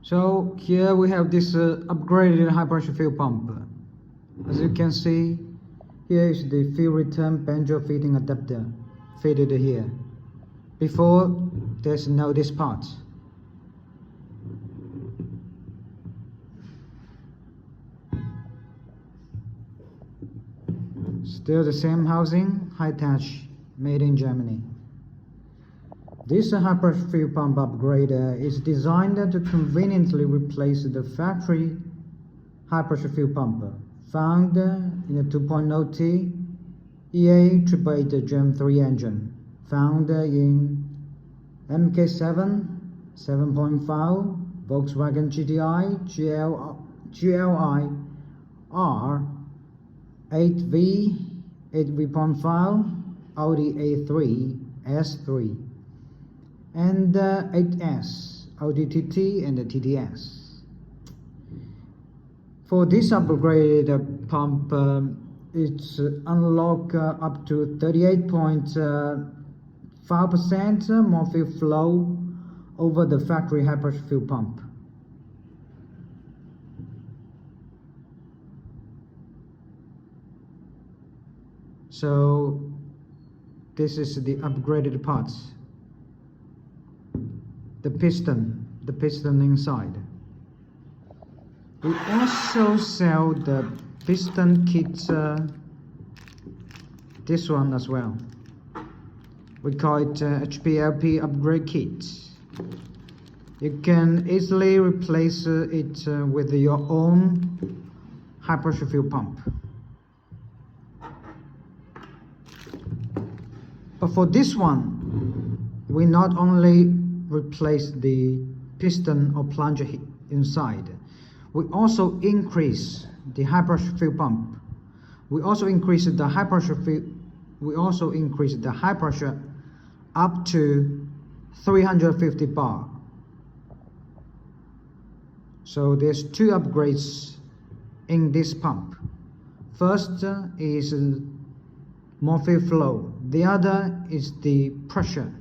So here we have this upgraded high pressure fuel pump. As you can see, here is the fuel return banjo fitting adapter fitted here. Before, there's no this part. Still the same housing, high touch, made in Germany. This high pressure fuel pump upgrade is designed to conveniently replace the factory high pressure fuel pump found in the 2.0T EA888 Gen 3 engine found in MK7, 7.5, Volkswagen GTI, GLI R, 8V, 8V.5, Audi A3, S3, and 8S, Audi TT and the TTS. For this upgraded pump, it's unlock up to 38.5% more fuel flow over the factory high pressure fuel pump. So this is the upgraded parts. The piston inside. We also sell the piston kits, this one as well. We call it HPLP upgrade kit. You can easily replace it with your own high pressure fuel pump. But for this one, we not only replace the piston or plunger inside, we also increase the high pressure fuel pump. We also increase the high pressure up to 350 bar. So there's two upgrades in this pump. First is more fuel flow. The other is the pressure.